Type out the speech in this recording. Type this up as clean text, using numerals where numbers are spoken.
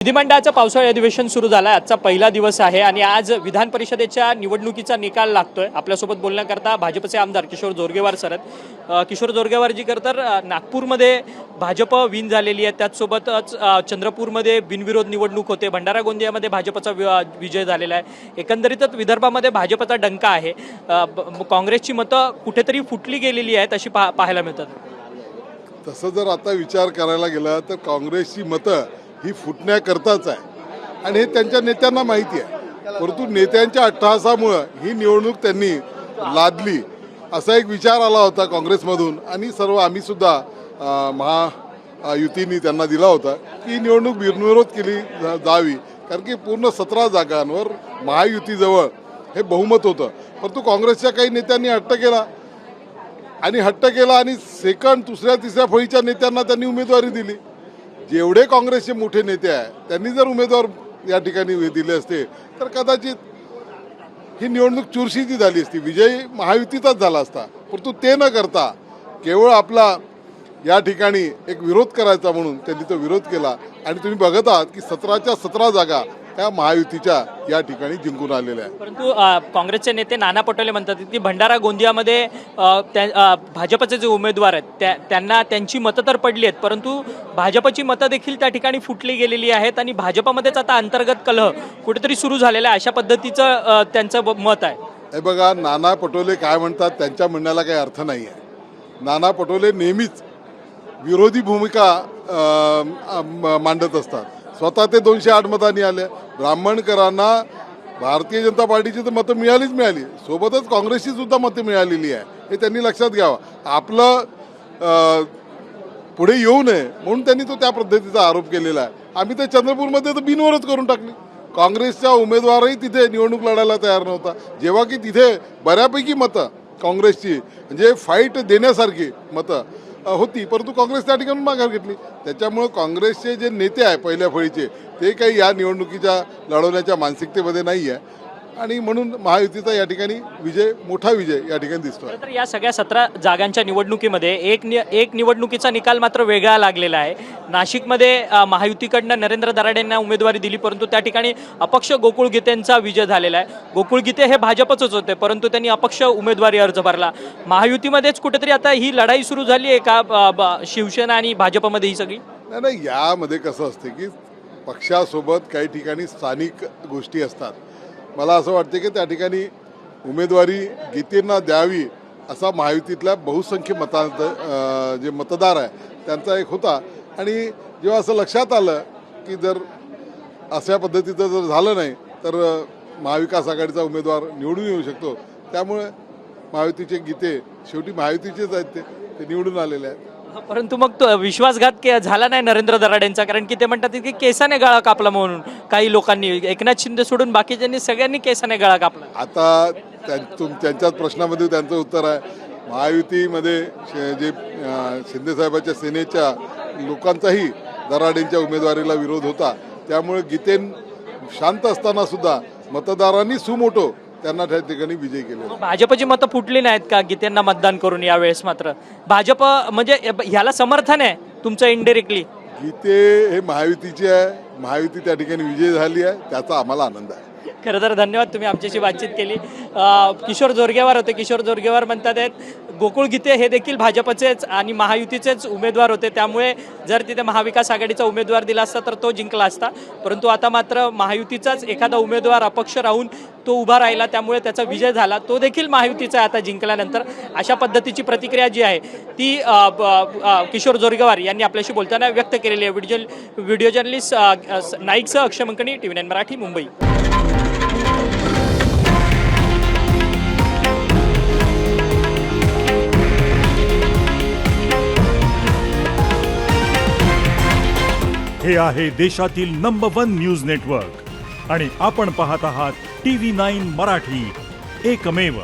विधिमंडळाचं पावसाळी अधिवेशन सुरू झालं आहे। आजचा पहिला दिवस आहे आणि आज विधान परिषदेच्या निवडणुकीचा निकाल लागतोय। आपल्यासोबत बोलण्याकरता भाजपचे आमदार किशोर जोरगेवार सर आहेत। किशोर जोरगेवारजी तर नागपूरमध्ये भाजप विन झालेली आहे, त्याचसोबतच चंद्रपूरमध्ये बिनविरोध निवडणूक होते, भंडारा गोंदियामध्ये भाजपचा विजय झालेला आहे। एकंदरीतच विदर्भामध्ये भाजपचा डंका आहे। काँग्रेसची मतं कुठेतरी फुटली गेलेली आहेत अशी पाहायला मिळतात। तसं जर आता विचार करायला गेला तर काँग्रेसची मतं ही फुटण्याकरताच आहे आणि हे त्यांच्या नेत्यांना माहिती आहे, परंतु नेत्यांच्या अट्टहासामुळं ही निवडणूक त्यांनी लादली असा एक विचार आला होता काँग्रेसमधून आणि सर्व आम्ही सुद्धा महायुतीने त्यांना दिला होता की ही निवडणूक बिनविरोध केली जावी, कारण की पूर्ण 17 जागांवर महायुतीजवळ हे बहुमत होतं। परंतु काँग्रेसच्या काही नेत्यांनी हट्ट केला आणि सेकंड दुसऱ्या तिसऱ्या फळीच्या नेत्यांना त्यांनी उमेदवारी दिली। जेवढे काँग्रेसचे मोठे नेते आहेत त्यांनी जर उमेदवार या ठिकाणी दिले असते तर कदाचित ही निवडणूक चुरशीची झाली असती, विजय महायुतीचाच झाला असता। परंतु ते न करता केवळ आपला या ठिकाणी एक विरोध करायचा म्हणून त्यांनी तो विरोध केला आणि तुम्ही बघत आहात की 17च्या 17 जागा त्या महायुतीच्या या ठिकाणी जिंकून आलेल्या आहेत। परंतु काँग्रेसचे नेते नाना पटोले म्हणतात की भंडारा गोंदियामध्ये भाजपचे जे उमेदवार आहेत त्यांना त्यांची मतं तर पडली आहेत, परंतु भाजपची मतं देखील त्या ठिकाणी फुटली गेलेली आहेत आणि भाजपमध्येच आता अंतर्गत कलह कुठेतरी सुरू झालेला आहे अशा पद्धतीचं त्यांचं मत आहे। हे बघा, नाना पटोले काय म्हणतात त्यांच्या म्हणण्याला काही अर्थ नाही आहे। नाना पटोले नेहमीच विरोधी भूमिका मांडत असतात। स्वतः ते 208 मतांनी आले। ब्राह्मणकरांना भारतीय जनता पार्टीची तर मतं मिळाली, सोबतच काँग्रेसची सुद्धा मतं मिळालेली आहे, हे त्यांनी लक्षात घ्यावं। आपलं पुढे येऊ नये म्हणून त्यांनी तो त्या पद्धतीचा आरोप केलेला आहे। आम्ही तर चंद्रपूरमध्ये तर बिनविरोध करून टाकली, काँग्रेसचा उमेदवारही तिथे निवडणूक लढायला तयार नव्हता, जेव्हा की तिथे बऱ्यापैकी मतं काँग्रेसची म्हणजे फाईट देण्यासारखी मतं होती, परंतु काँग्रेस त्या ठिकाणी माघार घेतली। त्याच्यामुळे काँग्रेसचे जे नेते आहे पहिल्या फळीचे ते काही या निवडणुकीच्या लढवण्याच्या मानसिकतेमध्ये नाही आहे आणि म्हणून महायुतीचा या ठिकाणी मोठा विजय या ठिकाणी दिसतो। तर या सगळ्या 17 जागांच्या निवडणुकीमध्ये एक निवडणुकीचा निकाल मात्र वेगळा लागलेला आहे। नाशिकमध्ये महायुतीकडनं नरेंद्र दराडेंना उमेदवारी दिली, परंतु त्या ठिकाणी अपक्ष गोकुळ गीतेंचा विजय झालेला आहे। गोकुळ गीते हे भाजपचंच होते, परंतु त्यांनी अपक्ष उमेदवारी अर्ज भरला। महायुतीमध्येच कुठेतरी आता ही लढाई सुरू झाली आहे का शिवसेना आणि भाजपमध्ये ही सगळी? नाही, यामध्ये कसं असते की पक्षासोबत काही ठिकाणी स्थानिक गोष्टी असतात। मला असं वाटते की त्या ठिकाणी उमेदवारी गीतेंना द्यावी असा महायुतीतल्या बहुसंख्य जे मतदार आहे त्यांचा एक होता आणि जेव्हा असं लक्षात आलं की जर अशा पद्धतीचं जर झालं नाही तर महाविकास आघाडीचा उमेदवार निवडून येऊ शकतो, त्यामुळे महायुतीचे गीते शेवटी महायुतीचेच आहेत, ते निवडून आलेले आहेत। परंतु मग तो विश्वासघात झाला नाही नरेंद्र दराडेंचा, कारण की ते म्हणतात की केसाने गळा कापला म्हणून काही लोकांनी, एकनाथ शिंदे सोडून बाकीच्यांनी सगळ्यांनी केसाने गळा कापला। आता त्यांच्याच प्रश्नामध्ये त्यांचं उत्तर आहे, महायुतीमध्ये जे शिंदेसाहेबांच्या सेनेच्या लोकांचाही दराडेंच्या उमेदवारीला विरोध होता, त्यामुळे गीतेन शांत असताना सुद्धा मतदारांनी सुमोटो त्यांना त्या ठिकाणी विजय केले। भाजपची मतं फुटली नाहीत का गीतेंना मतदान करून? यावेळेस मात्र भाजप म्हणजे ह्याला समर्थन आहे तुमचं इनडायरेक्टली? गीते हे महायुतीचे आहे, महायुती त्या ठिकाणी विजय झाली आहे, त्याचा आम्हाला आनंद आहे। खरं तर धन्यवाद, तुम्ही आमच्याशी बातचीत केली। किशोर जोरगेवार होते। किशोर जोरगेवार म्हणतात आहेत गोकुळ गीते हे देखील भाजपचेच आणि महायुतीचेच उमेदवार होते, त्यामुळे जर तिथे महाविकास आघाडीचा उमेदवार दिला असता तर तो जिंकला असता, परंतु आता मात्र महायुतीचाच एखादा उमेदवार अपक्ष राहून तो उभा राहिला, त्यामुळे त्याचा विजय झाला, तो देखील महायुतीचा आता जिंकल्यानंतर अशा पद्धतीची प्रतिक्रिया जी आहे ती किशोर जोरगेवार यांनी आपल्याशी बोलताना व्यक्त केलेली आहे। व्हिडिओ जर्नलिस्ट नाईकसह अक्षय मंकणी, TV9 मराठी, मुंबई। हे आहे देशातील नंबर 1 न्यूज नेटवर्क आणि आपण पाहत आहात TV9 मराठी, एकमेव।